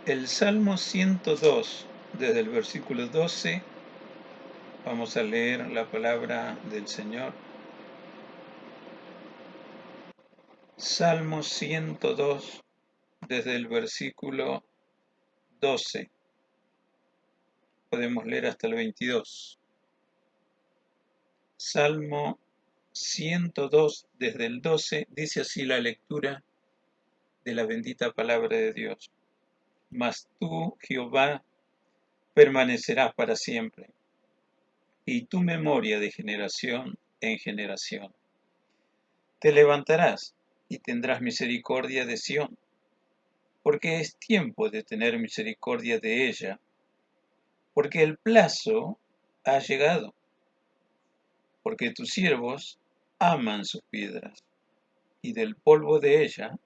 El Salmo 102, desde el versículo 12, vamos a leer la palabra del Señor. Salmo 102, desde el versículo 12. Podemos leer hasta el 22. Salmo 102, desde el 12, dice así la lectura de la bendita palabra de Dios. Mas tú, Jehová, permanecerás para siempre, y tu memoria de generación en generación. Te levantarás y tendrás misericordia de Sión, porque es tiempo de tener misericordia de ella, porque el plazo ha llegado, porque tus siervos aman sus piedras, y del polvo de ella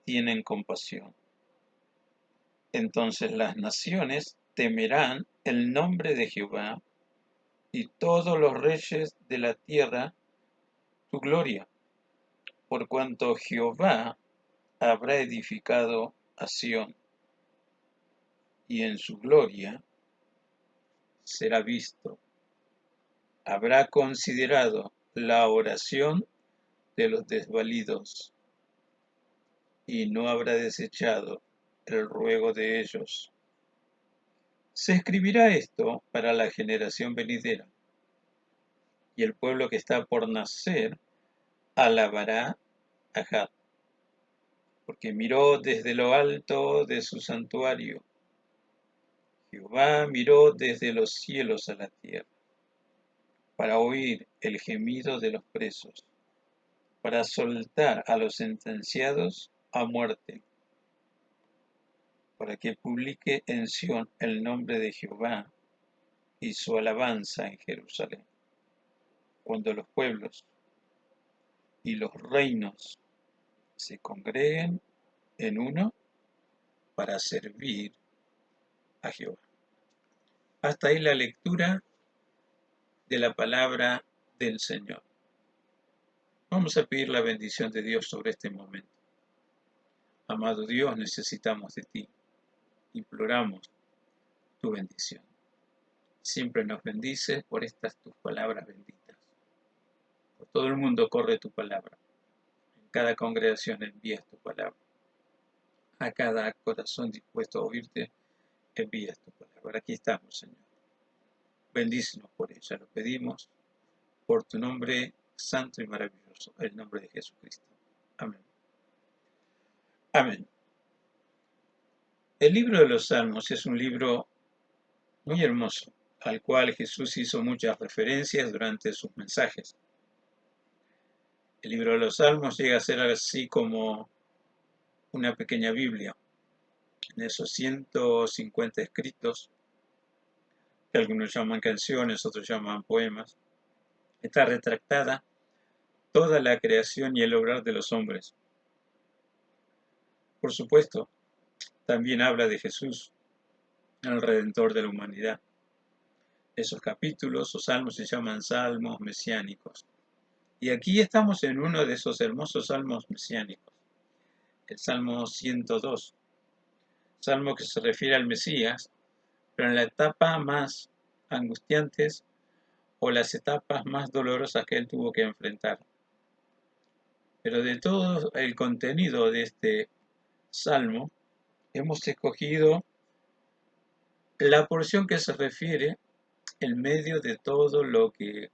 tienen compasión. Entonces las naciones temerán el nombre de Jehová, y todos los reyes de la tierra tu gloria, por cuanto Jehová habrá edificado a Sión, y en su gloria será visto. Habrá considerado la oración de los desvalidos, y no habrá desechado el ruego de ellos. Se escribirá esto para la generación venidera, y el pueblo que está por nacer alabará a Jah, porque miró desde lo alto de su santuario. Jehová miró desde los cielos a la tierra, para oír el gemido de los presos, para soltar a los sentenciados a muerte, para que publique en Sión el nombre de Jehová y su alabanza en Jerusalén, cuando los pueblos y los reinos se congreguen en uno para servir a Jehová. Hasta ahí la lectura de la palabra del Señor. Vamos a pedir la bendición de Dios sobre este momento. Amado Dios, necesitamos de ti. Imploramos tu bendición. Siempre nos bendices por estas tus palabras benditas. Por todo el mundo corre tu palabra. En cada congregación envías tu palabra. A cada corazón dispuesto a oírte, envías tu palabra. Aquí estamos, Señor. Bendícenos por ella. Lo pedimos por tu nombre santo y maravilloso, el nombre de Jesucristo. Amén. Amén. El libro de los Salmos es un libro muy hermoso, al cual Jesús hizo muchas referencias durante sus mensajes. El libro de los Salmos llega a ser así como una pequeña Biblia. En esos 150 escritos, que algunos llaman canciones, otros llaman poemas, está retractada toda la creación y el obrar de los hombres. Por supuesto, también habla de Jesús, el Redentor de la humanidad. Esos capítulos o salmos se llaman salmos mesiánicos. Y aquí estamos en uno de esos hermosos salmos mesiánicos, el Salmo 102, salmo que se refiere al Mesías, pero en la etapa más angustiantes o las etapas más dolorosas que él tuvo que enfrentar. Pero de todo el contenido de este salmo, hemos escogido la porción que se refiere en medio de todo lo que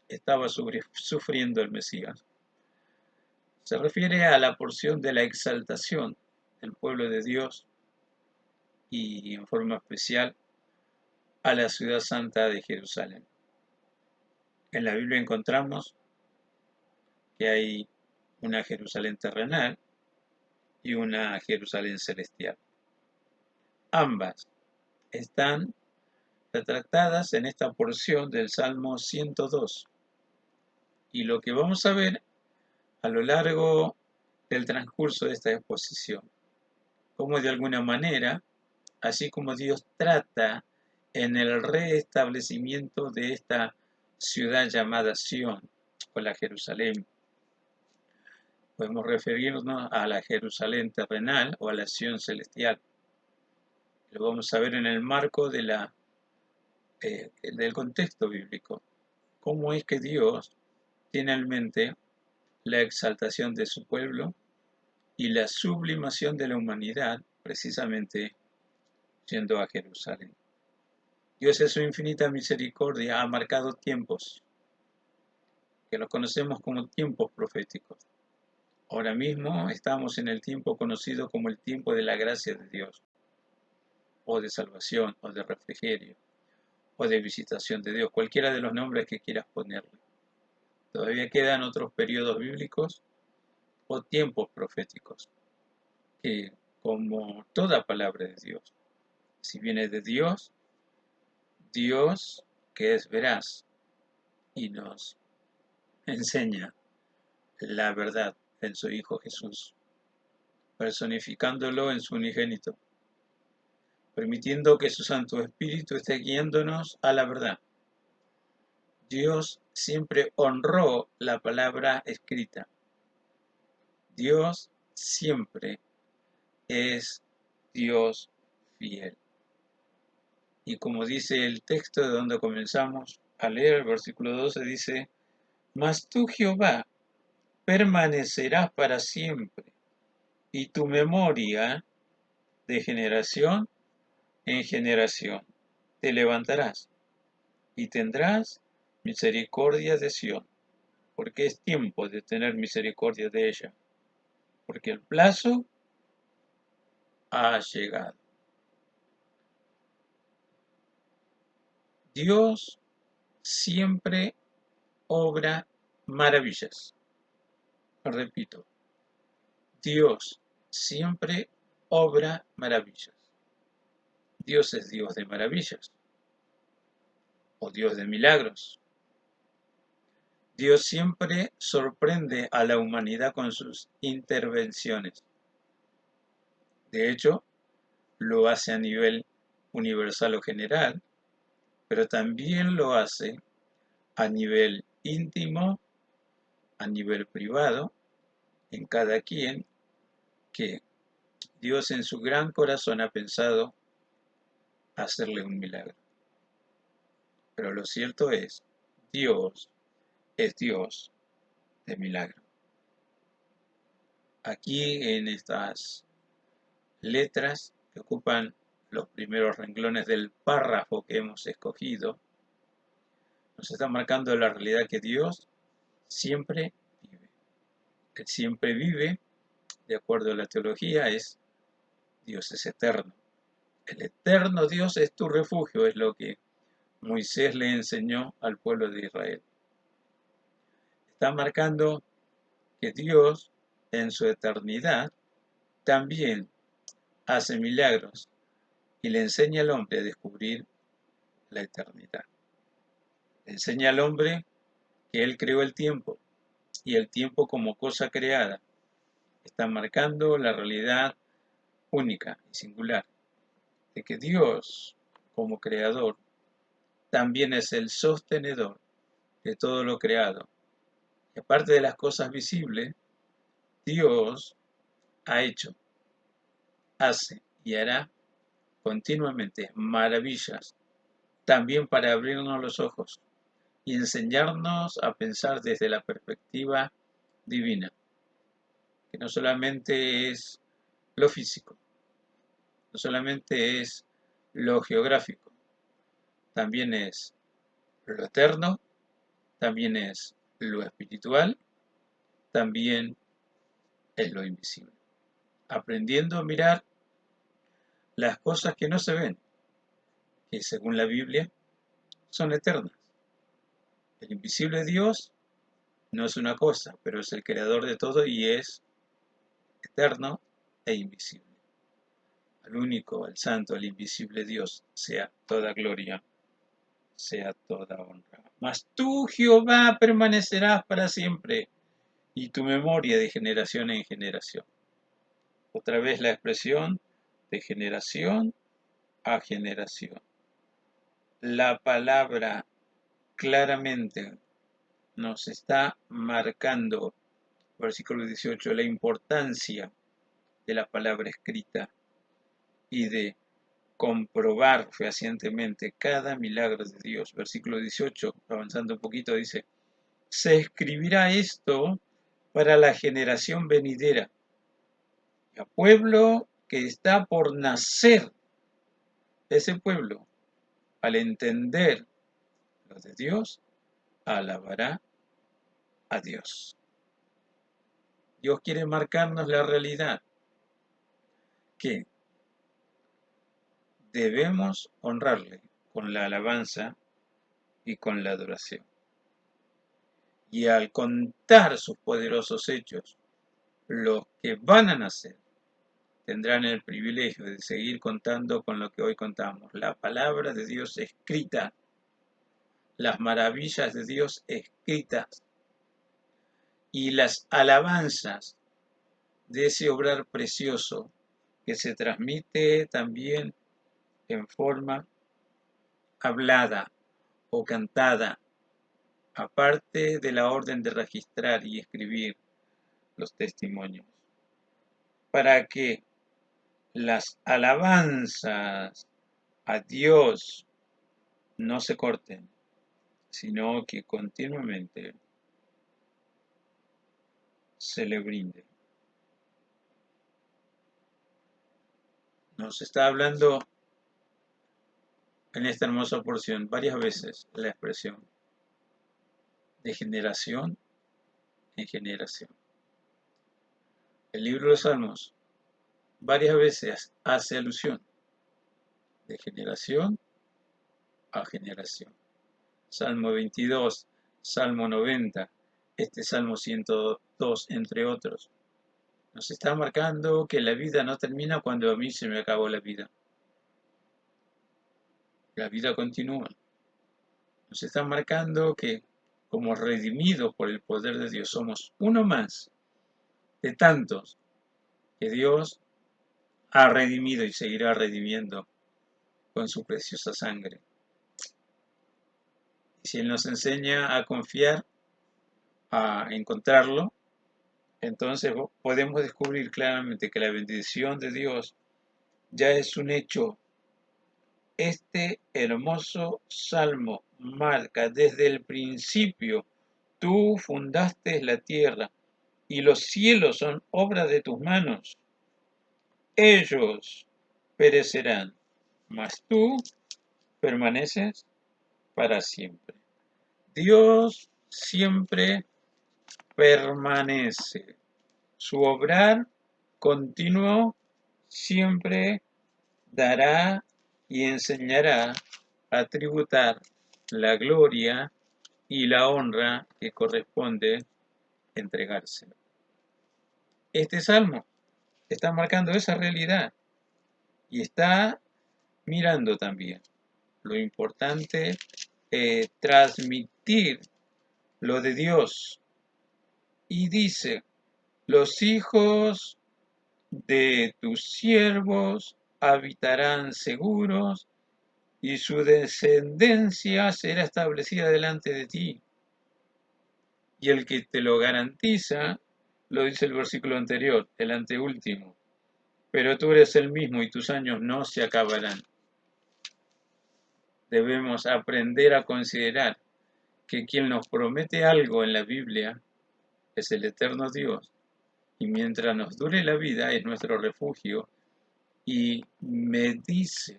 estaba sufriendo el Mesías. Se refiere a la porción de la exaltación del pueblo de Dios y en forma especial a la ciudad santa de Jerusalén. En la Biblia encontramos que hay una Jerusalén terrenal y una Jerusalén celestial. Ambas están retratadas en esta porción del Salmo 102. Y lo que vamos a ver a lo largo del transcurso de esta exposición, cómo de alguna manera, así como Dios trata en el restablecimiento de esta ciudad llamada Sión, o la Jerusalén, podemos referirnos a la Jerusalén terrenal o a la Sión celestial. Lo vamos a ver en el marco del contexto bíblico. ¿Cómo es que Dios tiene en mente la exaltación de su pueblo y la sublimación de la humanidad, precisamente yendo a Jerusalén? Dios en su infinita misericordia ha marcado tiempos, que los conocemos como tiempos proféticos. Ahora mismo estamos en el tiempo conocido como el tiempo de la gracia de Dios, o de salvación, o de refrigerio, o de visitación de Dios, cualquiera de los nombres que quieras ponerle. Todavía quedan otros periodos bíblicos o tiempos proféticos, que como toda palabra de Dios, si viene de Dios, Dios que es veraz y nos enseña la verdad en su Hijo Jesús, personificándolo en su unigénito, permitiendo que su Santo Espíritu esté guiándonos a la verdad. Dios siempre honró la palabra escrita. Dios siempre es Dios fiel. Y como dice el texto de donde comenzamos a leer, el versículo 12 dice: Mas tú, Jehová, permanecerás para siempre, y tu memoria de generación en generación. Te levantarás y tendrás misericordia de Sión, porque es tiempo de tener misericordia de ella, porque el plazo ha llegado. Dios siempre obra maravillas. Repito, Dios siempre obra maravillas. Dios es Dios de maravillas o Dios de milagros. Dios siempre sorprende a la humanidad con sus intervenciones. De hecho, lo hace a nivel universal o general, pero también lo hace a nivel íntimo, a nivel privado, en cada quien que Dios en su gran corazón ha pensado hacerle un milagro. Pero lo cierto es Dios de milagro. Aquí en estas letras que ocupan los primeros renglones del párrafo que hemos escogido, nos está marcando la realidad que Dios siempre vive. Él siempre vive, de acuerdo a la teología, Dios es eterno. El eterno Dios es tu refugio, es lo que Moisés le enseñó al pueblo de Israel. Está marcando que Dios, en su eternidad, también hace milagros y le enseña al hombre a descubrir la eternidad. Le enseña al hombre que Él creó el tiempo y el tiempo como cosa creada. Está marcando la realidad única y singular de que Dios, como creador, también es el sostenedor de todo lo creado. Y aparte de las cosas visibles, Dios ha hecho, hace y hará continuamente maravillas, también para abrirnos los ojos y enseñarnos a pensar desde la perspectiva divina, que no solamente es lo físico, no solamente es lo geográfico, también es lo eterno, también es lo espiritual, también es lo invisible. Aprendiendo a mirar las cosas que no se ven, que según la Biblia son eternas. El invisible Dios no es una cosa, pero es el creador de todo y es eterno e invisible. Al único, al santo, al invisible Dios, sea toda gloria, sea toda honra. Mas tú, Jehová, permanecerás para siempre, y tu memoria de generación en generación. Otra vez la expresión de generación a generación. La palabra claramente nos está marcando, versículo 18, la importancia de la palabra escrita y de comprobar fehacientemente cada milagro de Dios. Versículo 18, avanzando un poquito, dice, se escribirá esto para la generación venidera, el pueblo que está por nacer. Ese pueblo, al entender lo de Dios, alabará a Dios. Dios quiere marcarnos la realidad que debemos honrarle con la alabanza y con la adoración. Y al contar sus poderosos hechos, los que van a nacer tendrán el privilegio de seguir contando con lo que hoy contamos, la palabra de Dios escrita, las maravillas de Dios escritas y las alabanzas de ese obrar precioso que se transmite también en forma hablada o cantada, aparte de la orden de registrar y escribir los testimonios, para que las alabanzas a Dios no se corten, sino que continuamente se le brinde. Nos está hablando en esta hermosa porción varias veces la expresión de generación en generación. El libro de los Salmos varias veces hace alusión de generación a generación. Salmo 22, Salmo 90, este Salmo 102, entre otros. Nos está marcando que la vida no termina cuando a mí se me acabó la vida. La vida continúa. Nos está marcando que como redimidos por el poder de Dios somos uno más de tantos que Dios ha redimido y seguirá redimiendo con su preciosa sangre. Y si Él nos enseña a confiar, a encontrarlo, entonces podemos descubrir claramente que la bendición de Dios ya es un hecho. Este hermoso salmo marca desde el principio, tú fundaste la tierra y los cielos son obra de tus manos. Ellos perecerán, mas tú permaneces para siempre. Dios siempre permanece. Su obrar continuo siempre dará y enseñará a tributar la gloria y la honra que corresponde entregárselo. Este salmo está marcando esa realidad y está mirando también lo importante transmitir lo de Dios. Y dice, los hijos de tus siervos habitarán seguros y su descendencia será establecida delante de ti. Y el que te lo garantiza, lo dice el versículo anterior, el anteúltimo, pero tú eres el mismo y tus años no se acabarán. Debemos aprender a considerar que quien nos promete algo en la Biblia es el eterno Dios, y mientras nos dure la vida es nuestro refugio, y me dice,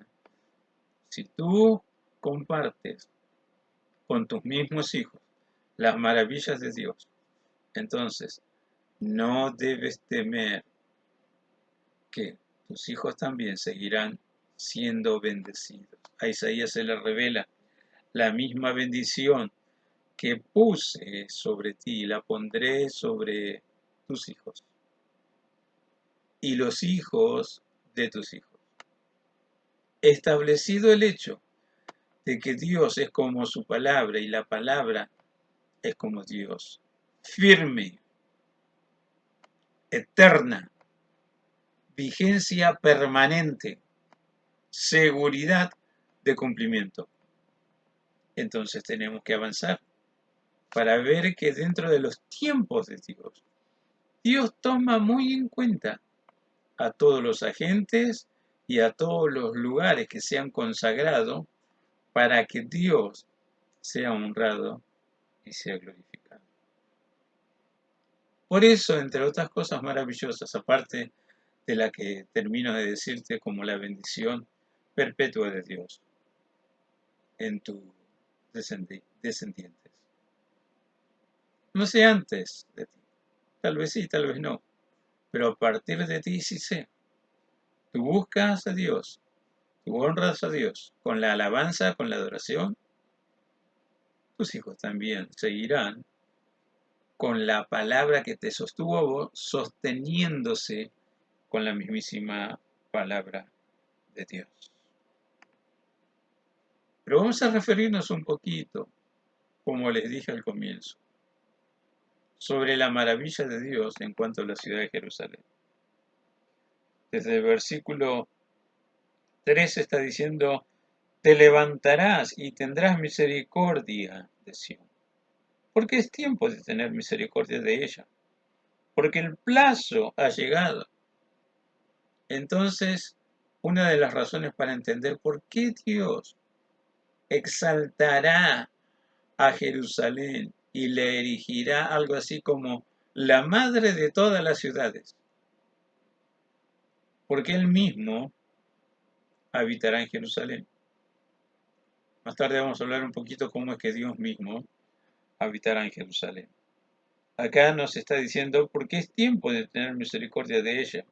si tú compartes con tus mismos hijos las maravillas de Dios, entonces no debes temer que tus hijos también seguirán siendo bendecidos. A Isaías se le revela la misma bendición que puse sobre ti, la pondré sobre tus hijos y los hijos de tus hijos. Establecido el hecho de que Dios es como su palabra y la palabra es como Dios, firme, eterna, vigencia permanente, seguridad de cumplimiento. Entonces tenemos que avanzar para ver que dentro de los tiempos de Dios toma muy en cuenta a todos los agentes y a todos los lugares que se han consagrado para que Dios sea honrado y sea glorificado. Por eso, entre otras cosas maravillosas, aparte de la que termino de decirte como la bendición perpetua de Dios en tus descendientes. No sé antes de ti, tal vez sí, tal vez no, pero a partir de ti sí sé. Tú buscas a Dios, tú honras a Dios con la alabanza, con la adoración. Tus hijos también seguirán con la palabra que te sostuvo a vos, sosteniéndose con la mismísima palabra de Dios. Pero vamos a referirnos un poquito, como les dije al comienzo, sobre la maravilla de Dios en cuanto a la ciudad de Jerusalén. Desde el versículo 3 está diciendo: te levantarás y tendrás misericordia de Sión, porque es tiempo de tener misericordia de ella, porque el plazo ha llegado. Entonces, una de las razones para entender por qué Dios exaltará a Jerusalén y le erigirá algo así como la madre de todas las ciudades, porque Él mismo habitará en Jerusalén. Más tarde vamos a hablar un poquito cómo es que Dios mismo habitará en Jerusalén. Acá nos está diciendo porque es tiempo de tener misericordia de ella,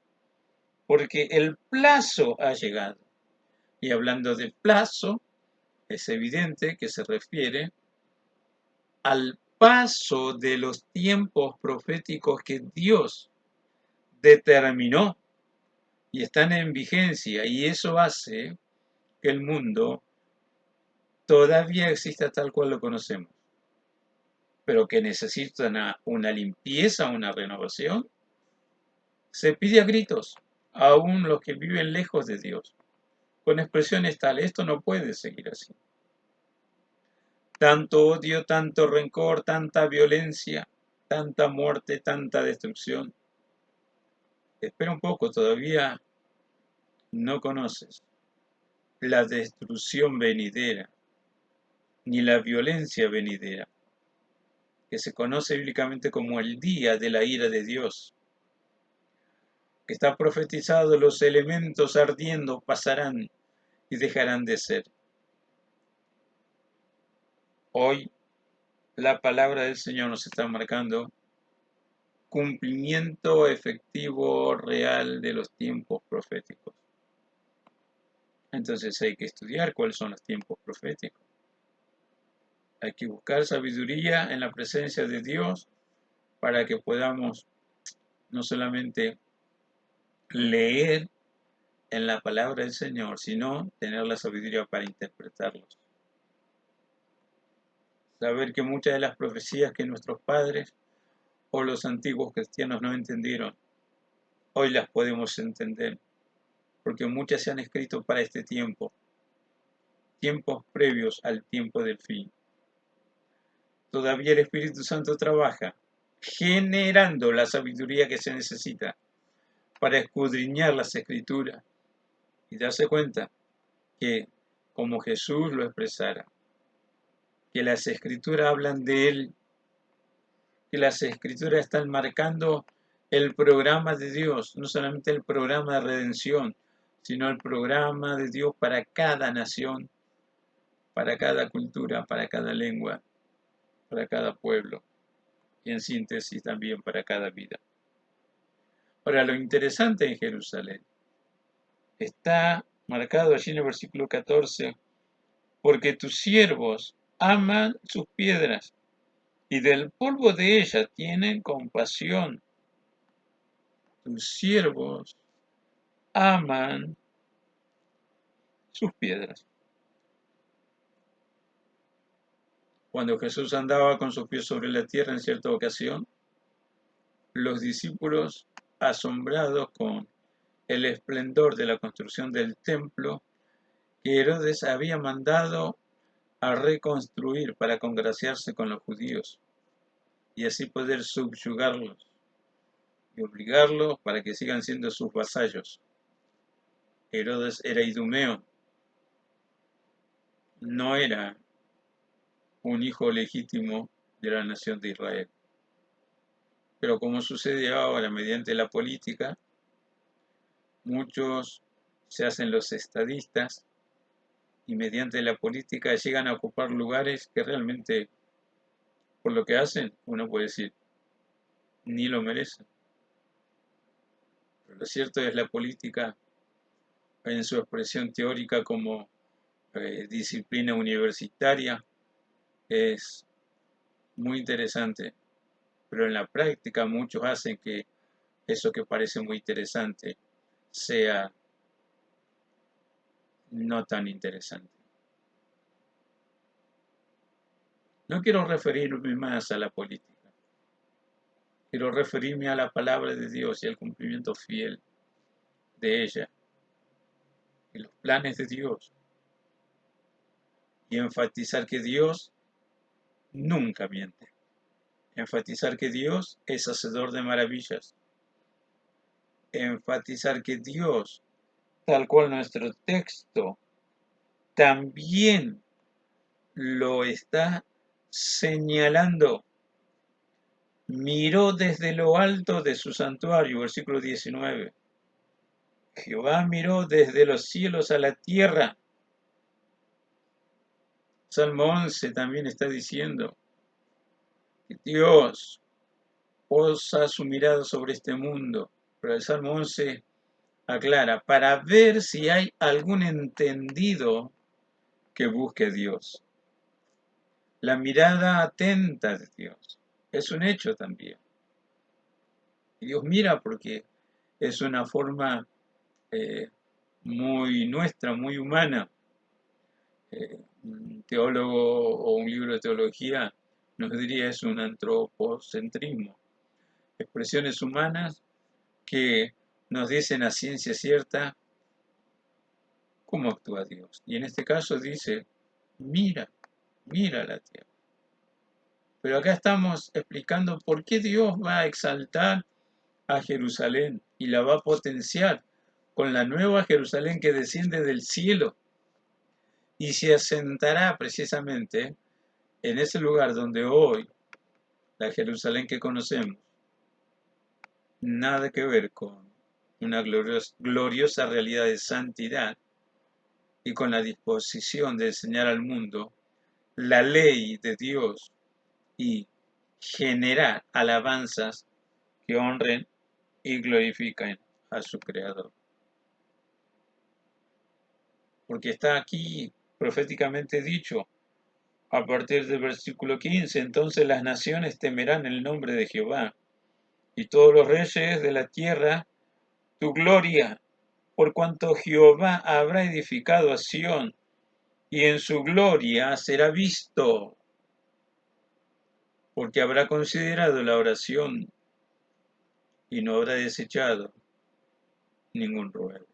porque el plazo ha llegado. Y hablando de plazo, es evidente que se refiere al paso de los tiempos proféticos que Dios determinó y están en vigencia, y eso hace que el mundo todavía exista tal cual lo conocemos, pero que necesita una limpieza, una renovación. Se pide a gritos, aún los que viven lejos de Dios, con expresiones tales: esto no puede seguir así. Tanto odio, tanto rencor, tanta violencia, tanta muerte, tanta destrucción. Espera un poco, todavía no conoces la destrucción venidera, ni la violencia venidera, que se conoce bíblicamente como el día de la ira de Dios, que está profetizado: los elementos ardiendo pasarán y dejarán de ser. Hoy la palabra del Señor nos está marcando cumplimiento efectivo, real de los tiempos proféticos. Entonces hay que estudiar cuáles son los tiempos proféticos. Hay que buscar sabiduría en la presencia de Dios para que podamos no solamente leer en la palabra del Señor, sino tener la sabiduría para interpretarlos. Saber que muchas de las profecías que nuestros padres o los antiguos cristianos no entendieron, hoy las podemos entender, porque muchas se han escrito para este tiempo, tiempos previos al tiempo del fin. Todavía el Espíritu Santo trabaja, generando la sabiduría que se necesita para escudriñar las Escrituras y darse cuenta que, como Jesús lo expresara, que las Escrituras hablan de Él, que las Escrituras están marcando el programa de Dios, no solamente el programa de redención, sino el programa de Dios para cada nación, para cada cultura, para cada lengua, para cada pueblo y en síntesis también para cada vida. Ahora, lo interesante en Jerusalén está marcado allí en el versículo 14: porque tus siervos aman sus piedras y del polvo de ella tienen compasión. Tus siervos aman sus piedras. Cuando Jesús andaba con sus pies sobre la tierra en cierta ocasión, los discípulos, asombrados con el esplendor de la construcción del templo que Herodes había mandado a reconstruir para congraciarse con los judíos y así poder subyugarlos y obligarlos para que sigan siendo sus vasallos. Herodes era idumeo, no era un hijo legítimo de la nación de Israel. Pero como sucede ahora mediante la política, muchos se hacen los estadistas y mediante la política llegan a ocupar lugares que realmente, por lo que hacen, uno puede decir, ni lo merecen. Pero lo cierto es la política en su expresión teórica como disciplina universitaria es muy interesante, pero en la práctica muchos hacen que eso que parece muy interesante sea no tan interesante. No quiero referirme más a la política, quiero referirme a la palabra de Dios y al cumplimiento fiel de ella y los planes de Dios y enfatizar que Dios nunca miente, enfatizar que Dios es hacedor de maravillas, enfatizar que Dios, tal cual nuestro texto, también lo está señalando. Miró desde lo alto de su santuario, versículo 19. Jehová miró desde los cielos a la tierra. Salmo 11 también está diciendo que Dios posa su mirada sobre este mundo. Pero el Salmo 11 aclara, para ver si hay algún entendido que busque a Dios. La mirada atenta de Dios es un hecho también. Y Dios mira porque es una forma muy nuestra, muy humana. Un teólogo o un libro de teología nos diría es un antropocentrismo. Expresiones humanas que nos dicen a ciencia cierta cómo actúa Dios. Y en este caso dice, mira, mira la tierra. Pero acá estamos explicando por qué Dios va a exaltar a Jerusalén y la va a potenciar con la nueva Jerusalén que desciende del cielo y se asentará precisamente en ese lugar donde hoy la Jerusalén que conocemos nada que ver con una gloriosa realidad de santidad y con la disposición de enseñar al mundo la ley de Dios y generar alabanzas que honren y glorifiquen a su Creador. Porque está aquí proféticamente dicho a partir del versículo 15, entonces las naciones temerán el nombre de Jehová y todos los reyes de la tierra tu gloria, por cuanto Jehová habrá edificado a Sión y en su gloria será visto, porque habrá considerado la oración y no habrá desechado ningún ruego.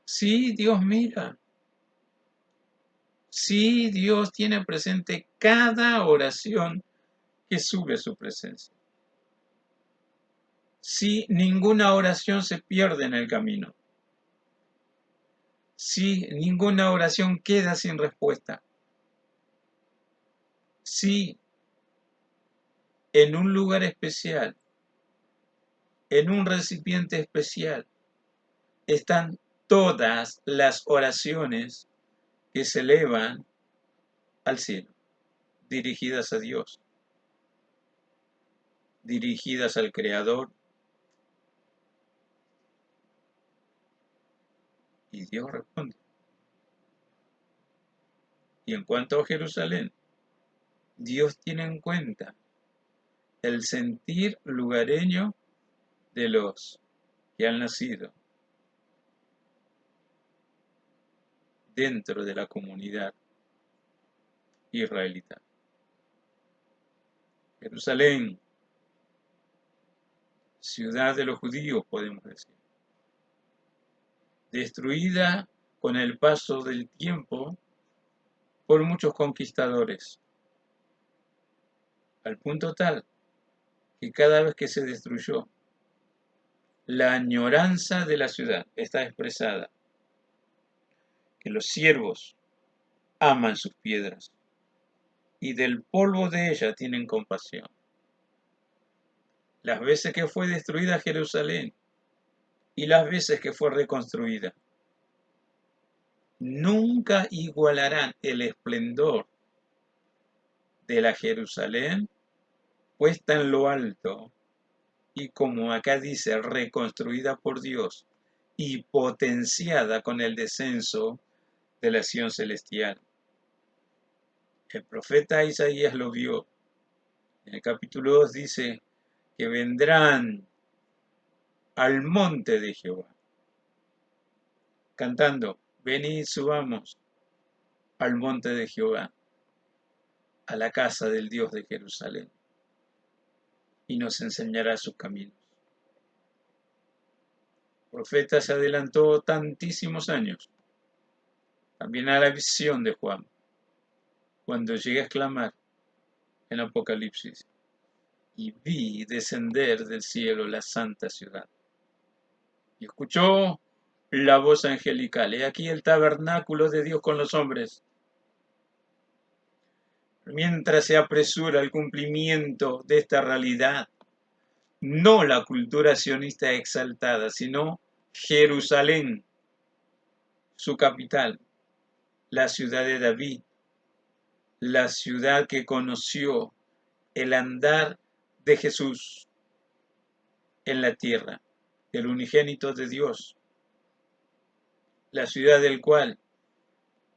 Sí, Dios mira. Sí, Dios tiene presente cada oración que sube a su presencia. Sí, ninguna oración se pierde en el camino. Sí, ninguna oración queda sin respuesta. Sí, en un lugar especial, en un recipiente especial, están todas las oraciones que se elevan al cielo, dirigidas a Dios, dirigidas al Creador, y Dios responde. Y en cuanto a Jerusalén, Dios tiene en cuenta el sentir lugareño de los que han nacido dentro de la comunidad israelita. Jerusalén, ciudad de los judíos, podemos decir, destruida con el paso del tiempo por muchos conquistadores, al punto tal que cada vez que se destruyó, la añoranza de la ciudad está expresada, que los siervos aman sus piedras y del polvo de ella tienen compasión. Las veces que fue destruida Jerusalén y las veces que fue reconstruida, nunca igualarán el esplendor de la Jerusalén puesta en lo alto y, como acá dice, reconstruida por Dios y potenciada con el descenso de la Sión celestial. El profeta Isaías lo vio. En el capítulo 2 dice que vendrán al monte de Jehová, cantando, venid subamos al monte de Jehová, a la casa del Dios de Jerusalén, y nos enseñará sus caminos. El profeta se adelantó tantísimos años, también a la visión de Juan, cuando llegué a exclamar en Apocalipsis, y vi descender del cielo la santa ciudad. Y escuchó la voz angelical, he aquí el tabernáculo de Dios con los hombres. Mientras se apresura el cumplimiento de esta realidad, no la cultura sionista exaltada, sino Jerusalén, su capital, la ciudad de David, la ciudad que conoció el andar de Jesús en la tierra, el unigénito de Dios, la ciudad del cual,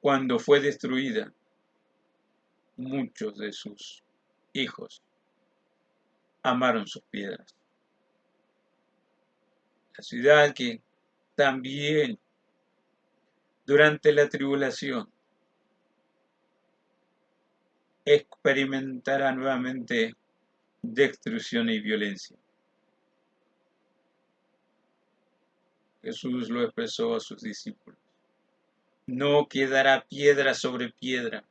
cuando fue destruida, muchos de sus hijos amaron sus piedras. La ciudad que también durante la tribulación experimentará nuevamente destrucción y violencia. Jesús lo expresó a sus discípulos. No quedará piedra sobre piedra.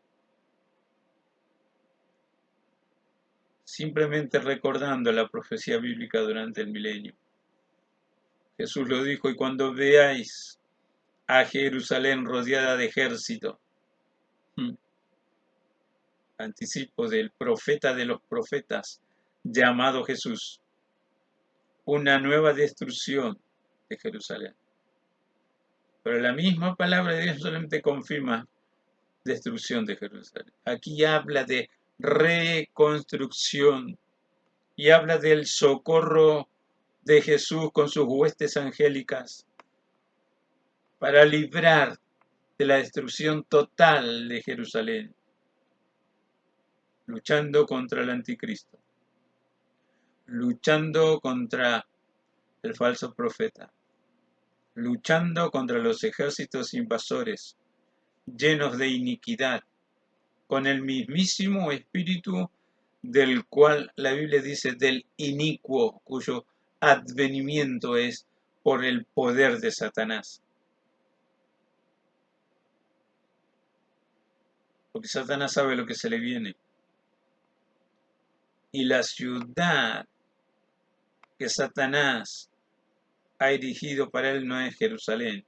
Simplemente recordando la profecía bíblica durante el milenio. Jesús lo dijo, y cuando veáis a Jerusalén rodeada de ejército, anticipo del profeta de los profetas, llamado Jesús, una nueva destrucción de Jerusalén. Pero la misma palabra de Dios solamente confirma destrucción de Jerusalén. Aquí habla de reconstrucción y habla del socorro de Jesús con sus huestes angélicas para librar de la destrucción total de Jerusalén, luchando contra el anticristo, luchando contra el falso profeta, luchando contra los ejércitos invasores llenos de iniquidad, con el mismísimo espíritu del cual la Biblia dice del inicuo, cuyo advenimiento es por el poder de Satanás. Porque Satanás sabe lo que se le viene. Y la ciudad que Satanás ha erigido para él no es Jerusalén,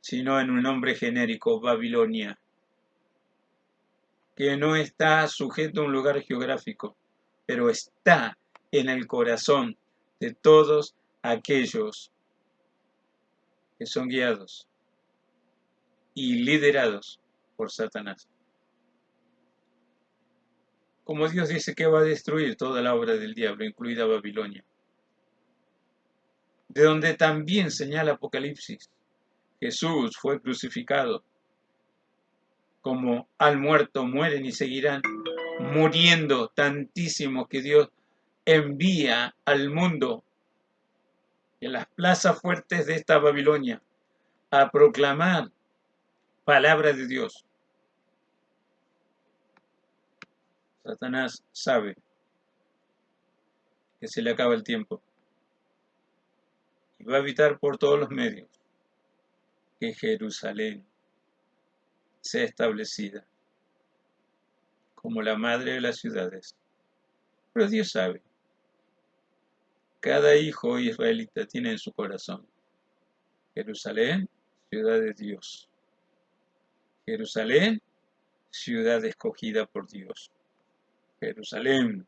sino en un nombre genérico, Babilonia, que no está sujeto a un lugar geográfico, pero está en el corazón de todos aquellos que son guiados y liderados por Satanás. Como Dios dice que va a destruir toda la obra del diablo, incluida Babilonia, de donde también señala Apocalipsis, Jesús fue crucificado, como al muerto mueren y seguirán muriendo tantísimos que Dios envía al mundo en las plazas fuertes de esta Babilonia a proclamar palabra de Dios. Satanás sabe que se le acaba el tiempo y va a evitar por todos los medios que Jerusalén sea establecida como la madre de las ciudades. Pero Dios sabe cada hijo israelita tiene en su corazón. Jerusalén, ciudad de Dios. Jerusalén, ciudad escogida por Dios. Jerusalén.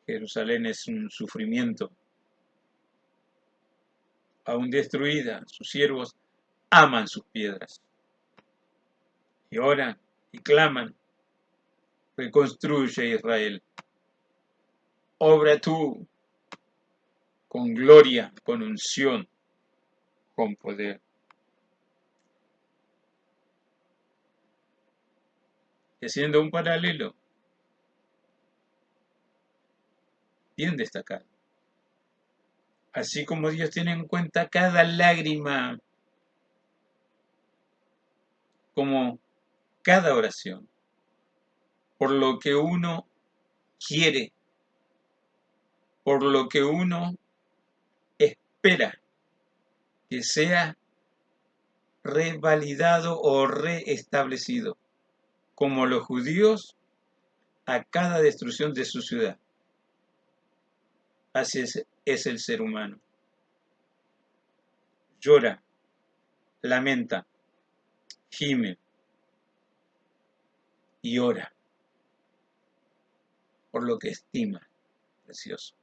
Jerusalén es un sufrimiento. Aún destruida, sus siervos aman sus piedras. Y oran y claman. Reconstruye Israel. Obra tú con gloria, con unción, con poder. Y haciendo un paralelo bien destacado. Así como Dios tiene en cuenta cada lágrima, como cada oración, por lo que uno quiere, por lo que uno espera que sea revalidado o reestablecido, como los judíos a cada destrucción de su ciudad. Así es el ser humano. Llora, lamenta, gime y ora por lo que estima precioso,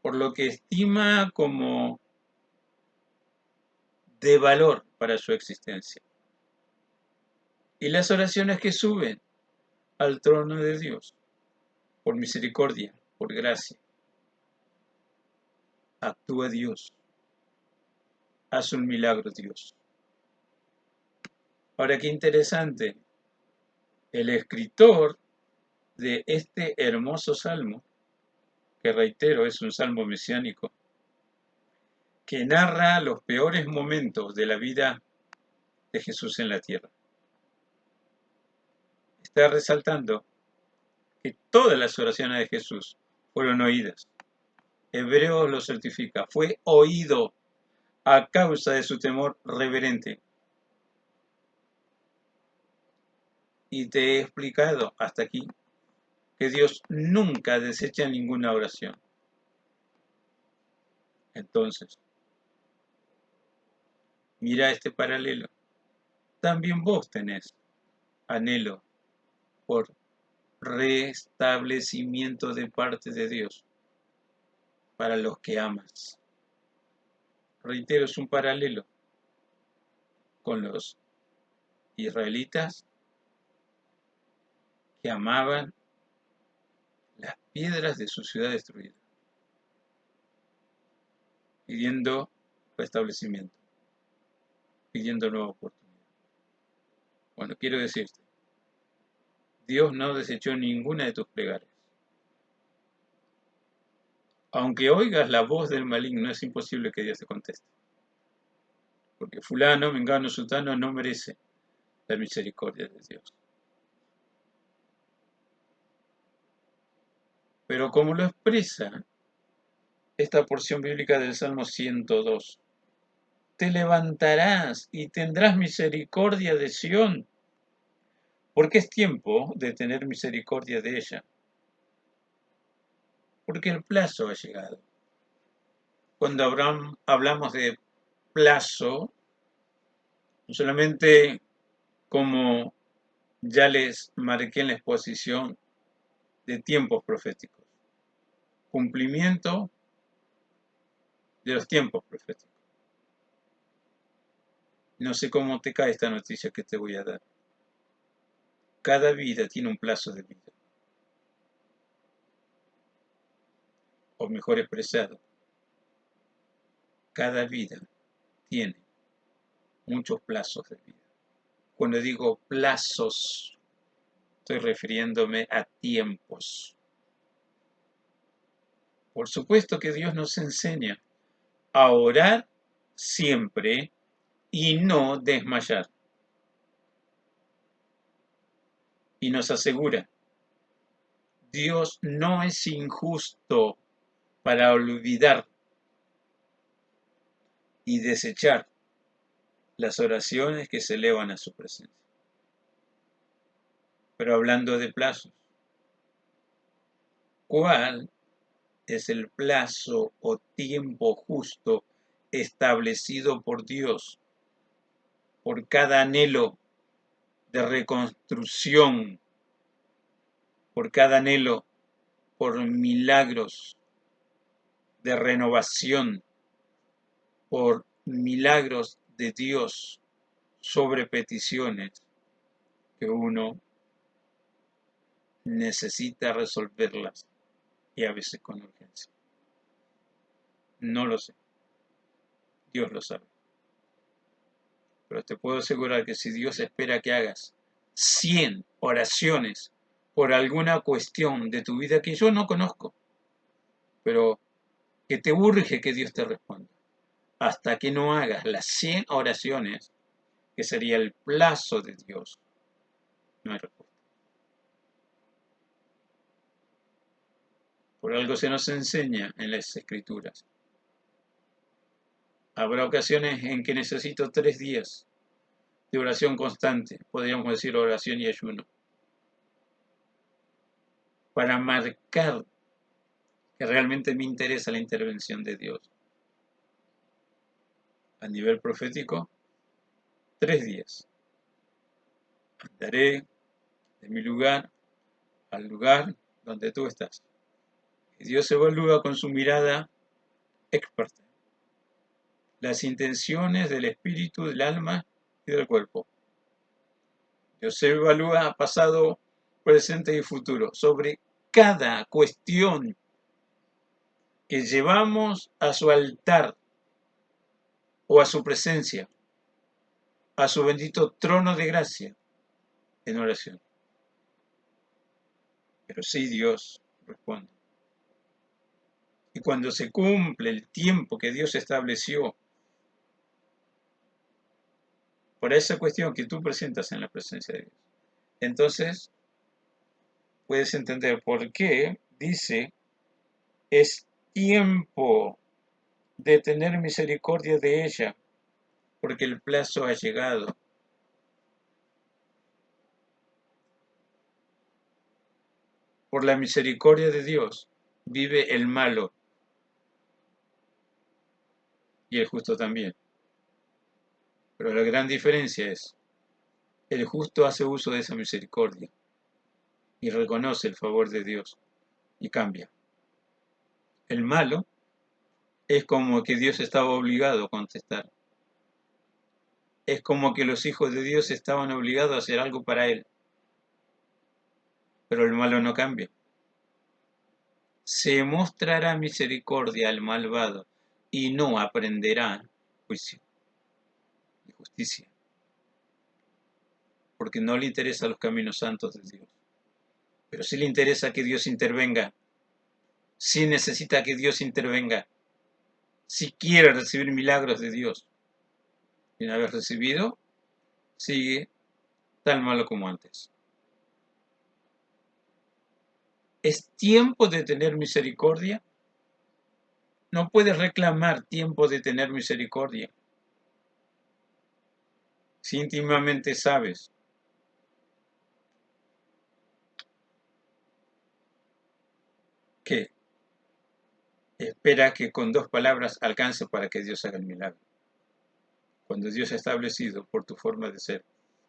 por lo que estima como de valor para su existencia. Y las oraciones que suben al trono de Dios, por misericordia, por gracia, actúa Dios, hace un milagro Dios. Ahora, qué interesante, el escritor de este hermoso salmo, que reitero, es un salmo mesiánico, que narra los peores momentos de la vida de Jesús en la tierra. Está resaltando que todas las oraciones de Jesús fueron oídas. Hebreos lo certifica, fue oído a causa de su temor reverente. Y te he explicado hasta aquí que Dios nunca desecha ninguna oración. Entonces, mira este paralelo. También vos tenés anhelo por restablecimiento de parte de Dios para los que amas. Reitero, es un paralelo con los israelitas que amaban las piedras de su ciudad destruida, pidiendo restablecimiento, pidiendo nueva oportunidad. Bueno, quiero decirte, Dios no desechó ninguna de tus plegarias. Aunque oigas la voz del maligno, es imposible que Dios te conteste. Porque fulano, mengano, sultano no merece la misericordia de Dios. Pero como lo expresa esta porción bíblica del Salmo 102, te levantarás y tendrás misericordia de Sión, porque es tiempo de tener misericordia de ella, porque el plazo ha llegado. Cuando hablamos de plazo, no solamente como ya les marqué en la exposición de tiempos proféticos, cumplimiento de los tiempos proféticos. No sé cómo te cae esta noticia que te voy a dar. Cada vida tiene un plazo de vida. O mejor expresado, cada vida tiene muchos plazos de vida. Cuando digo plazos, estoy refiriéndome a tiempos. Por supuesto que Dios nos enseña a orar siempre y no desmayar. Y nos asegura, Dios no es injusto para olvidar y desechar las oraciones que se elevan a su presencia. Pero hablando de plazos, ¿cuál es el plazo o tiempo justo establecido por Dios por cada anhelo de reconstrucción, por cada anhelo por milagros de renovación, por milagros de Dios sobre peticiones que uno necesita resolverlas y a veces con urgencia. No lo sé, Dios lo sabe. Pero te puedo asegurar que si Dios espera que hagas 100 oraciones por alguna cuestión de tu vida que yo no conozco, pero que te urge que Dios te responda, hasta que no hagas las 100 oraciones, que sería el plazo de Dios, no hay respuesta. Por algo se nos enseña en las Escrituras. Habrá ocasiones en que necesito 3 días de oración constante, podríamos decir oración y ayuno, para marcar que realmente me interesa la intervención de Dios. A nivel profético, 3 días. Andaré de mi lugar al lugar donde tú estás. Y Dios evalúa con su mirada experta las intenciones del espíritu, del alma y del cuerpo. Dios evalúa pasado, presente y futuro sobre cada cuestión que llevamos a su altar o a su presencia, a su bendito trono de gracia en oración. Pero sí Dios responde. Y cuando se cumple el tiempo que Dios estableció por esa cuestión que tú presentas en la presencia de Dios, entonces puedes entender por qué dice, es tiempo de tener misericordia de ella, porque el plazo ha llegado. Por la misericordia de Dios vive el malo y el justo también. Pero la gran diferencia es, el justo hace uso de esa misericordia y reconoce el favor de Dios y cambia. El malo es como que Dios estaba obligado a contestar. Es como que los hijos de Dios estaban obligados a hacer algo para él. Pero el malo no cambia. Se mostrará misericordia al malvado y no aprenderá juicio y justicia. Porque no le interesan los caminos santos de Dios. Pero sí le interesa que Dios intervenga. Sí necesita que Dios intervenga. Sí quiere recibir milagros de Dios. Y una vez recibido, sigue tan malo como antes. ¿Es tiempo de tener misericordia? No puedes reclamar tiempo de tener misericordia. Si íntimamente sabes que espera que con 2 palabras alcance para que Dios haga el milagro. Cuando Dios ha establecido por tu forma de ser,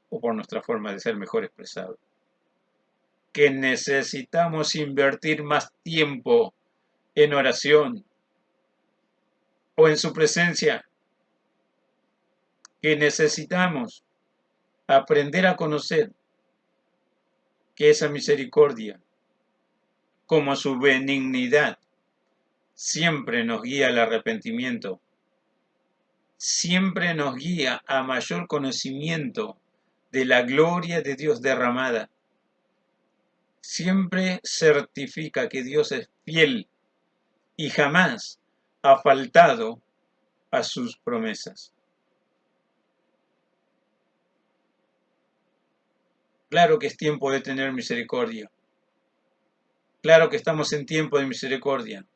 o por nuestra forma de ser mejor expresado, que necesitamos invertir más tiempo en oración o en su presencia, que necesitamos aprender a conocer que esa misericordia, como su benignidad, siempre nos guía al arrepentimiento, siempre nos guía a mayor conocimiento de la gloria de Dios derramada, siempre certifica que Dios es fiel y jamás ha faltado a sus promesas. Claro que es tiempo de tener misericordia. Claro que estamos en tiempo de misericordia.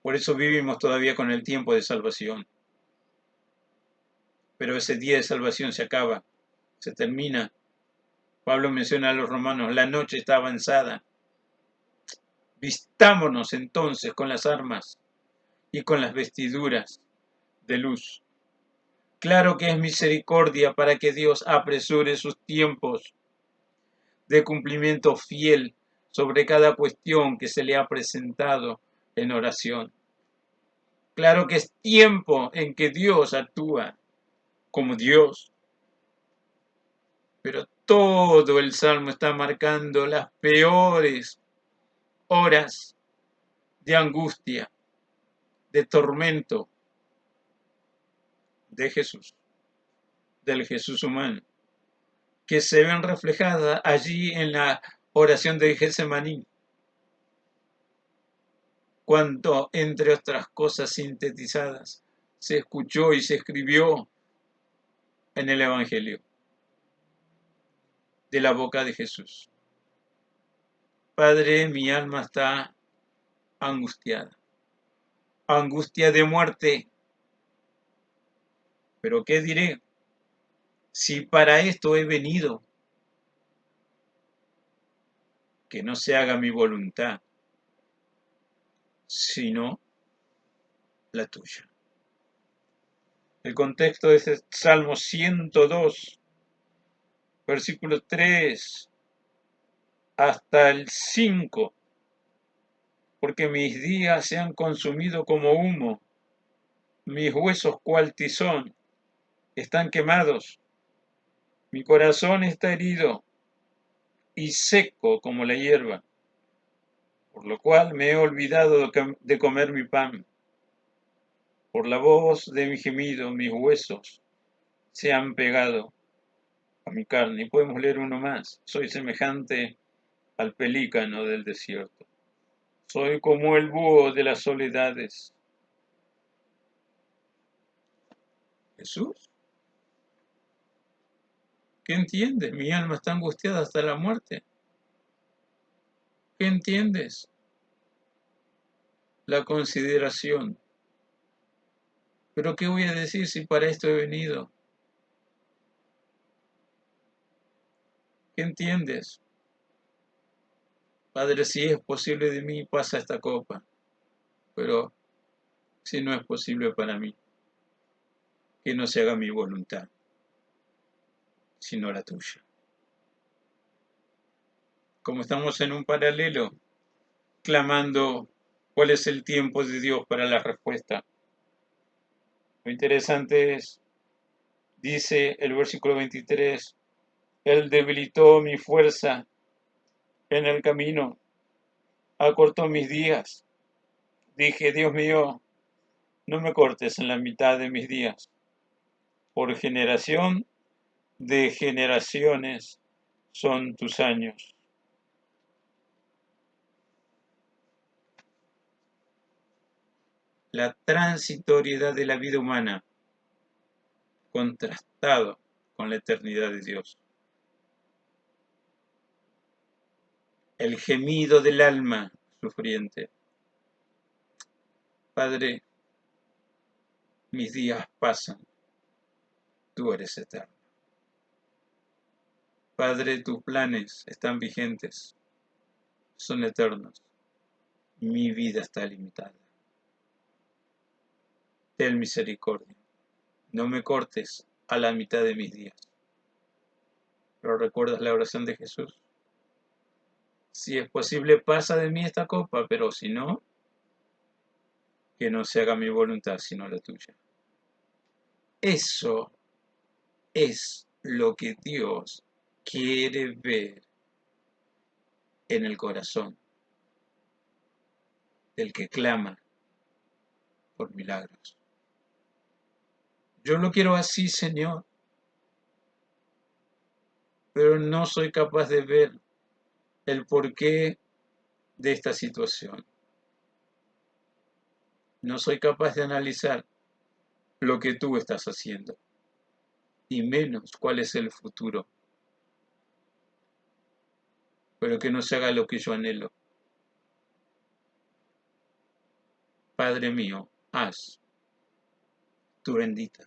Por eso vivimos todavía con el tiempo de salvación. Pero ese día de salvación se acaba, se termina. Pablo menciona a los romanos, la noche está avanzada. Vistámonos entonces con las armas y con las vestiduras de luz. Claro que es misericordia para que Dios apresure sus tiempos de cumplimiento fiel sobre cada cuestión que se le ha presentado en oración. Claro que es tiempo en que Dios actúa como Dios, pero todo el Salmo está marcando las peores horas de angustia, de tormento de Jesús, del Jesús humano, que se ven reflejadas allí en la oración de Getsemaní, cuando, entre otras cosas sintetizadas, se escuchó y se escribió en el Evangelio de la boca de Jesús. Padre, mi alma está angustiada, angustia de muerte, pero ¿qué diré? Si para esto he venido, que no se haga mi voluntad, sino la tuya. El contexto es el Salmo 102, versículo 3 hasta el 5, porque mis días se han consumido como humo, mis huesos cual tizón están quemados, mi corazón está herido y seco como la hierba, por lo cual me he olvidado de comer mi pan. Por la voz de mi gemido, mis huesos se han pegado a mi carne. Y podemos leer uno más. Soy semejante al pelícano del desierto. Soy como el búho de las soledades. Jesús, ¿qué entiendes? Mi alma está angustiada hasta la muerte. ¿Qué entiendes? La consideración. ¿Pero qué voy a decir si para esto he venido? ¿Qué entiendes? Padre, si es posible de mí, pasa esta copa. Pero si no es posible para mí, que no se haga mi voluntad, sino la tuya. Como estamos en un paralelo, clamando cuál es el tiempo de Dios para la respuesta. Lo interesante es, dice el versículo 23, Él debilitó mi fuerza en el camino, acortó mis días. Dije, Dios mío, no me cortes en la mitad de mis días. Por generación de generaciones son tus años. La transitoriedad de la vida humana contrastado con la eternidad de Dios. El gemido del alma sufriente. Padre, mis días pasan, tú eres eterno. Padre, tus planes están vigentes, son eternos. Mi vida está limitada. Ten misericordia. No me cortes a la mitad de mis días. ¿Pero recuerdas la oración de Jesús? Si es posible, pasa de mí esta copa, pero si no, que no se haga mi voluntad, sino la tuya. Eso es lo que Dios quiere ver en el corazón del que clama por milagros. Yo lo quiero así, Señor, pero no soy capaz de ver el porqué de esta situación. No soy capaz de analizar lo que tú estás haciendo, y menos cuál es el futuro. Pero que no se haga lo que yo anhelo. Padre mío, haz tu bendita,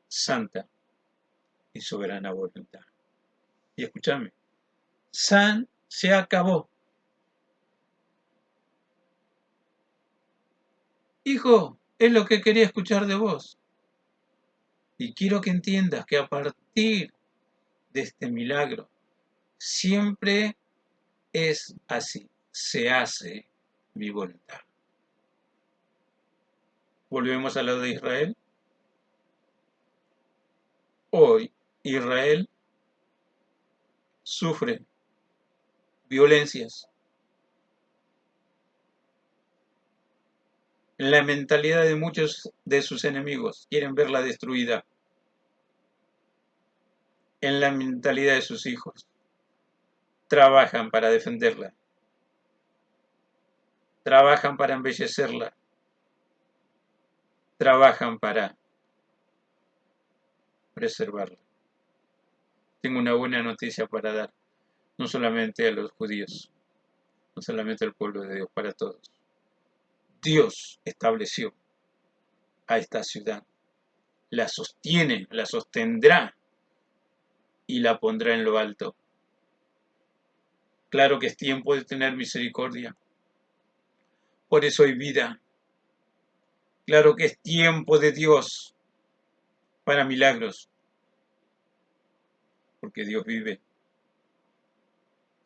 santa y soberana voluntad. Y escúchame, se acabó. hijo, es lo que quería escuchar de vos. Y quiero que entiendas que a partir de este milagro, siempre es así, se hace mi voluntad. Volvemos a lo de Israel. Hoy Israel sufre violencias. En la mentalidad de muchos de sus enemigos, quieren verla destruida. En la mentalidad de sus hijos, trabajan para defenderla. Trabajan para embellecerla. Trabajan para preservarla. Tengo una buena noticia para dar, no solamente a los judíos, no solamente al pueblo de Dios, para todos. Dios estableció a esta ciudad, la sostiene, la sostendrá y la pondrá en lo alto. Claro que es tiempo de tener misericordia. Por eso hay vida. Claro que es tiempo de Dios para milagros, porque Dios vive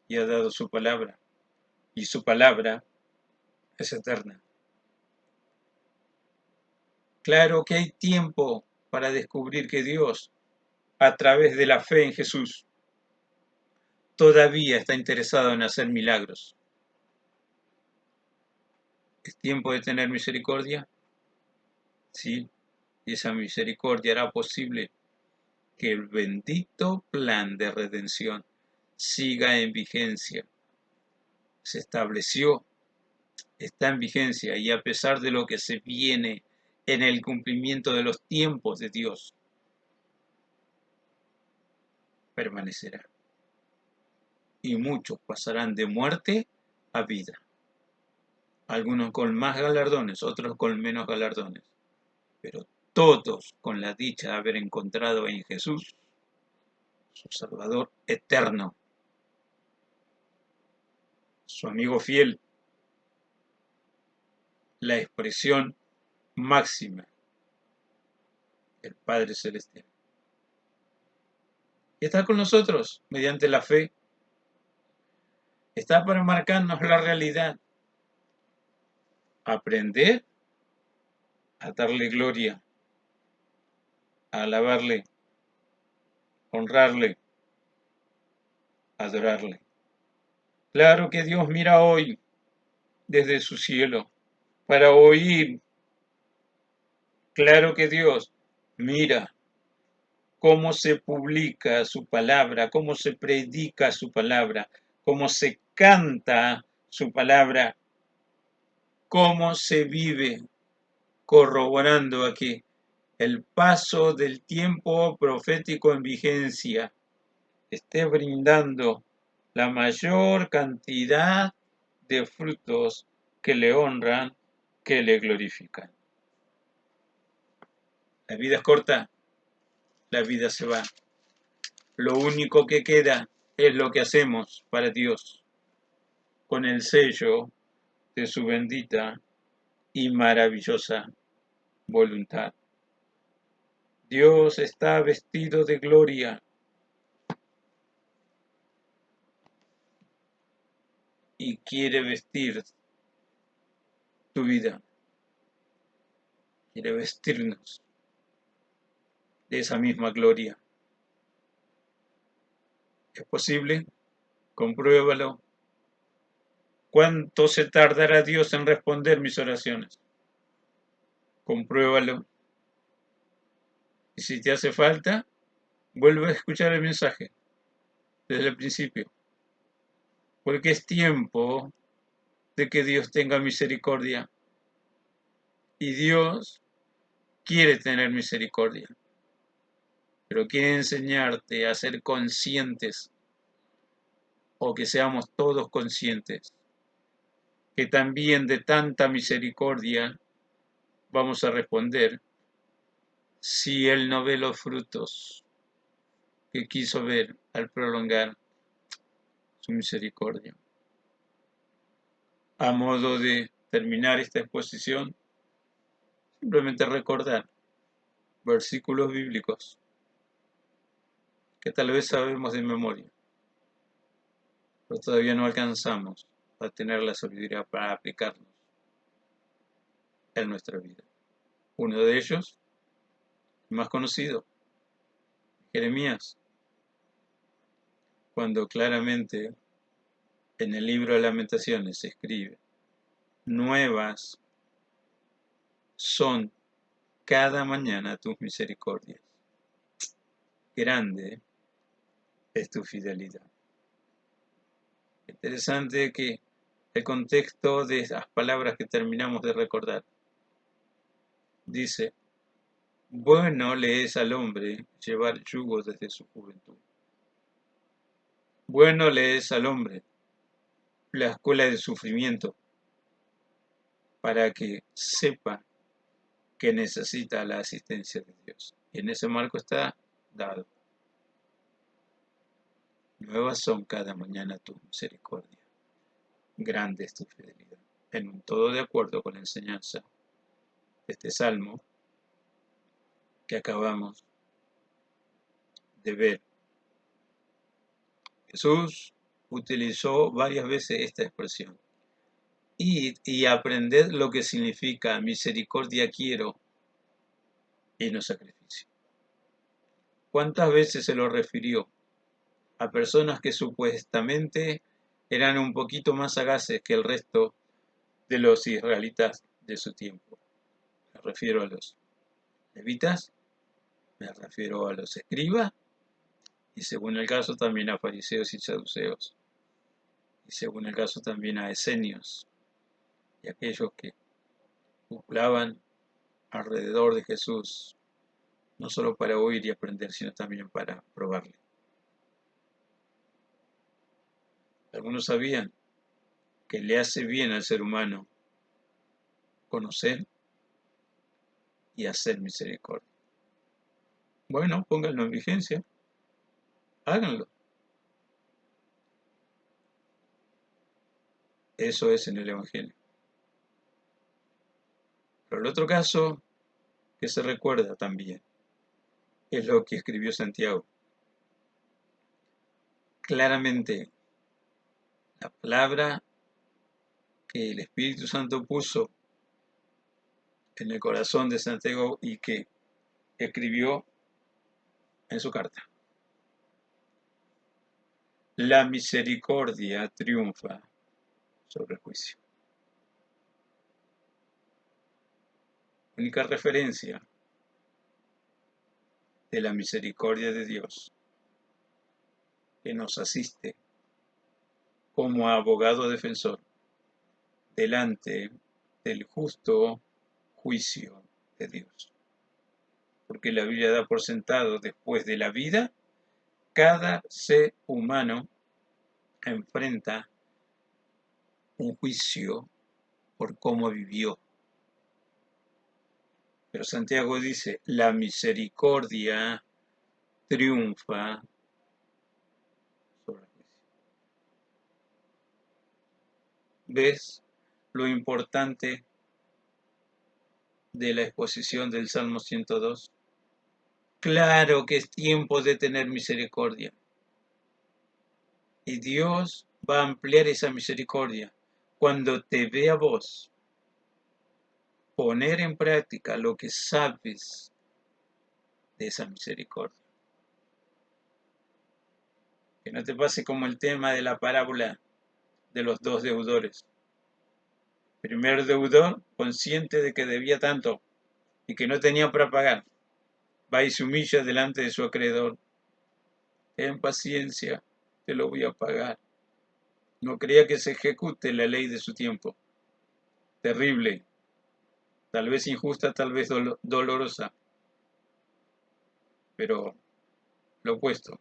y ha dado su palabra, y su palabra es eterna. Claro que hay tiempo para descubrir que Dios, a través de la fe en Jesús, todavía está interesado en hacer milagros. ¿Es tiempo de tener misericordia? Sí, y esa misericordia hará posible que el bendito plan de redención siga en vigencia. Se estableció, está en vigencia, y a pesar de lo que se viene en el cumplimiento de los tiempos de Dios, permanecerá. Y muchos pasarán de muerte a vida. Algunos con más galardones, otros con menos galardones, pero todos con la dicha de haber encontrado en Jesús su Salvador eterno, su amigo fiel, la expresión máxima, el Padre Celestial. Y está con nosotros mediante la fe, está para marcarnos la realidad, aprender a darle gloria, a alabarle, honrarle, adorarle. Claro que Dios mira hoy desde su cielo para oír. Claro que Dios mira cómo se publica su palabra, cómo se predica su palabra, cómo se canta su palabra, cómo se vive, corroborando aquí el paso del tiempo profético en vigencia esté brindando la mayor cantidad de frutos que le honran, que le glorifican. La vida es corta, la vida se va. Lo único que queda es lo que hacemos para Dios, con el sello de su bendita y maravillosa voluntad. Dios está vestido de gloria y quiere vestir tu vida, quiere vestirnos de esa misma gloria. ¿Es posible? Compruébalo. ¿Cuánto se tardará Dios en responder mis oraciones? Compruébalo. Y si te hace falta, vuelve a escuchar el mensaje desde el principio. Porque es tiempo de que Dios tenga misericordia. Y Dios quiere tener misericordia. Pero quiere enseñarte a ser conscientes, o que seamos todos conscientes, que también de tanta misericordia vamos a responder si Él no ve los frutos que quiso ver al prolongar su misericordia. A modo de terminar esta exposición, Simplemente recordar versículos bíblicos que tal vez sabemos de memoria, pero todavía no alcanzamos a tener la sabiduría para aplicarlos en nuestra vida. Uno de ellos, el más conocido, Jeremías, cuando claramente en el libro de Lamentaciones se escribe: nuevas son cada mañana tus misericordias. Grande es tu fidelidad. Interesante que el contexto de esas palabras que terminamos de recordar dice: bueno le es al hombre llevar yugo desde su juventud. Bueno le es al hombre la escuela del sufrimiento para que sepa que necesita la asistencia de Dios. Y en ese marco está dado: nuevas son cada mañana tu misericordia. Grande es tu fidelidad. En un todo de acuerdo con la enseñanza de este salmo que acabamos de ver. Jesús utilizó varias veces esta expresión. Y aprended lo que significa misericordia quiero y no sacrificio. ¿Cuántas veces se lo refirió a personas que supuestamente eran un poquito más sagaces que el resto de los israelitas de su tiempo? Me refiero a los levitas, me refiero a los escribas, y según el caso también a fariseos y saduceos, y según el caso también a esenios, y aquellos que populaban alrededor de Jesús, no solo para oír y aprender, sino también para probarle. Algunos sabían que le hace bien al ser humano conocer y hacer misericordia. Bueno, pónganlo en vigencia, háganlo. Eso es en el Evangelio. Pero el otro caso que se recuerda también es lo que escribió Santiago. Claramente, la palabra que el Espíritu Santo puso en el corazón de Santiago y que escribió en su carta. La misericordia triunfa sobre el juicio. Única referencia de la misericordia de Dios que nos asiste como abogado defensor delante del justo juicio de Dios. Porque la Biblia da por sentado, después de la vida, cada ser humano enfrenta un juicio por cómo vivió. Pero Santiago dice: la misericordia triunfa sobre el juicio. ¿Ves lo importante de la exposición del Salmo 102? Claro que es tiempo de tener misericordia. Y Dios va a ampliar esa misericordia cuando te ve a vos poner en práctica lo que sabes de esa misericordia. Que no te pase como el tema de la parábola de los dos deudores. Primer deudor, consciente de que debía tanto y que no tenía para pagar, va y se humilla delante de su acreedor. Ten paciencia, te lo voy a pagar. No creía que se ejecute la ley de su tiempo. Terrible, tal vez injusta, tal vez dolorosa, pero lo opuesto: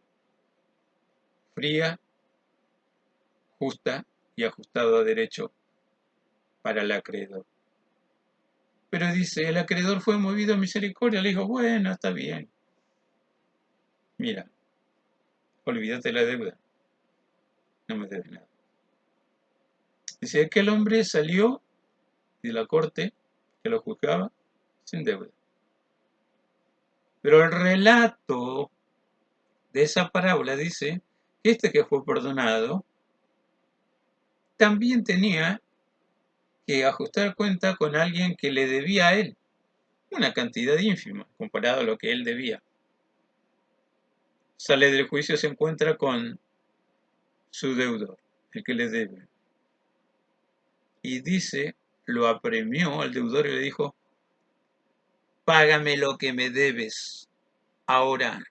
fría, justa y ajustado a derecho para el acreedor. Pero dice, el acreedor fue movido a misericordia. Le dijo: bueno, está bien. Mira, olvídate la deuda. No me debes nada. Dice, aquel hombre salió de la corte que lo juzgaba, sin deuda. Pero el relato de esa parábola dice que este que fue perdonado también tenía que ajustar cuenta con alguien que le debía a él una cantidad ínfima comparado a lo que él debía. Sale del juicio, se encuentra con su deudor, el que le debe. Y dice, lo apremió al deudor y le dijo, págame lo que me debes ahora.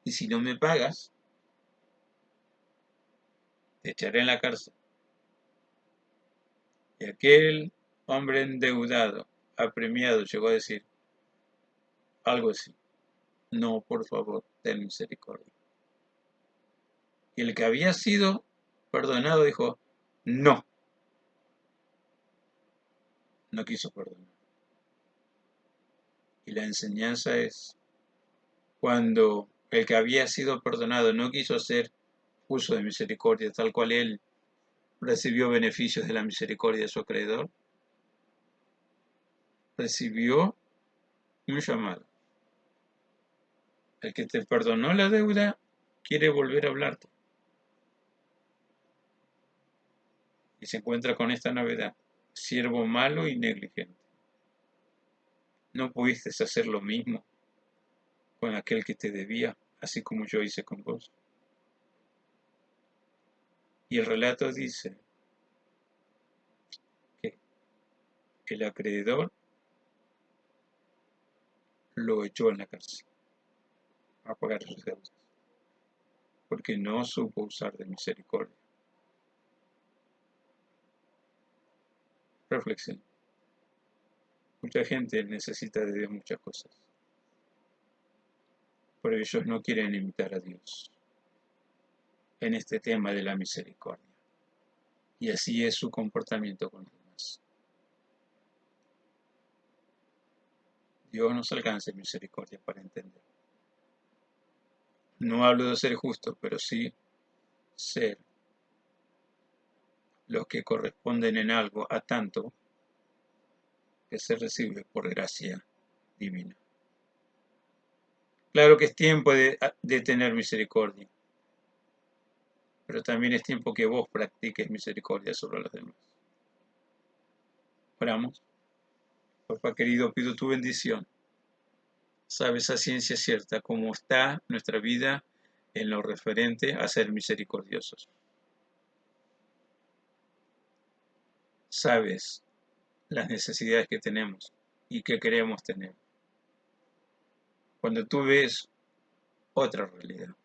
Y si no me pagas, te echaré en la cárcel. Y aquel hombre endeudado, apremiado, llegó a decir algo así. No, por favor, ten misericordia. Y el que había sido perdonado dijo, no, no quiso perdonar. Y la enseñanza es, cuando el que había sido perdonado no quiso hacer uso de misericordia, tal cual él recibió beneficios de la misericordia de su acreedor, recibió un llamado. El que te perdonó la deuda quiere volver a hablarte. Y se encuentra con esta novedad, siervo malo y negligente. ¿No pudiste hacer lo mismo con aquel que te debía, así como yo hice con vos? Y el relato dice que el acreedor lo echó en la cárcel a pagar sus deudas, porque no supo usar de misericordia. Reflexión. Mucha gente necesita de Dios muchas cosas, pero ellos no quieren imitar a Dios en este tema de la misericordia. Y así es su comportamiento con los demás. Dios nos alcance misericordia para entender. No hablo de ser justo, pero sí ser los que corresponden en algo a tanto que se recibe por gracia divina. Claro que es tiempo de tener misericordia, pero también es tiempo que vos practiques misericordia sobre los demás. Oramos. Papá querido, pido tu bendición. Sabes a ciencia cierta cómo está nuestra vida en lo referente a ser misericordiosos. Sabes las necesidades que tenemos y que queremos tener. Cuando tú ves otra realidad,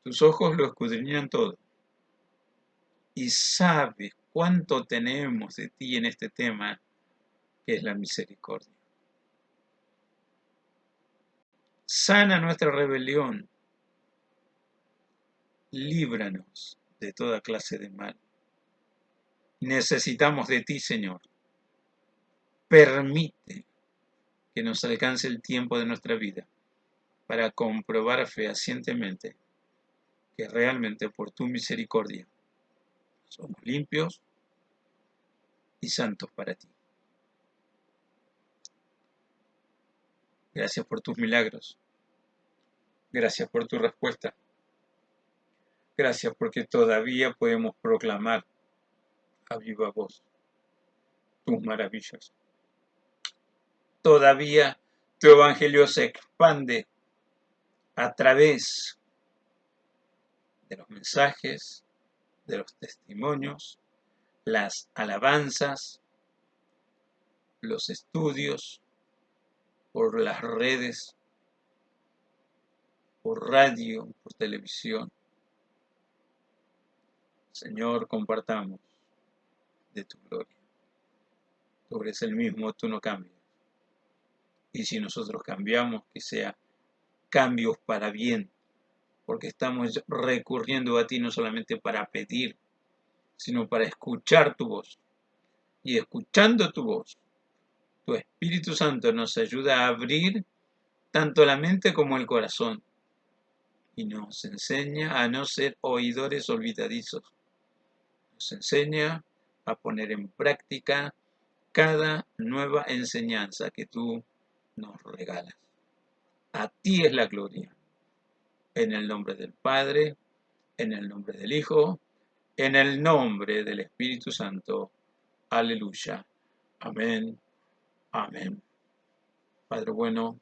tus ojos lo escudriñan todo y sabes cuánto tenemos de ti en este tema que es la misericordia. Sana nuestra rebelión, líbranos de toda clase de mal. Necesitamos de ti, Señor. Permite que nos alcance el tiempo de nuestra vida para comprobar fehacientemente que realmente por tu misericordia somos limpios y santos para ti. Gracias por tus milagros. Gracias por tu respuesta. Gracias porque todavía podemos proclamar a viva voz tus maravillas. Todavía tu evangelio se expande a través de los mensajes, de los testimonios, las alabanzas, los estudios, por las redes, por radio, por televisión. Señor, compartamos de tu gloria. Tú eres el mismo, tú no cambias. Y si nosotros cambiamos, que sea cambios para bien, porque estamos recurriendo a ti no solamente para pedir, sino para escuchar tu voz. Y escuchando tu voz, tu Espíritu Santo nos ayuda a abrir tanto la mente como el corazón y nos enseña a no ser oidores olvidadizos. Nos enseña a poner en práctica cada nueva enseñanza que tú nos regalas. A ti es la gloria. En el nombre del Padre, en el nombre del Hijo, en el nombre del Espíritu Santo. Aleluya. Amén. Amén. Padre bueno,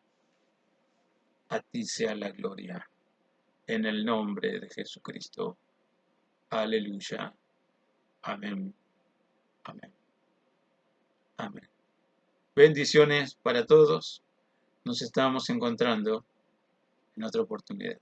a ti sea la gloria. En el nombre de Jesucristo. Aleluya. Amén. Amén. Amén. Bendiciones para todos. Nos estamos encontrando en otra oportunidad.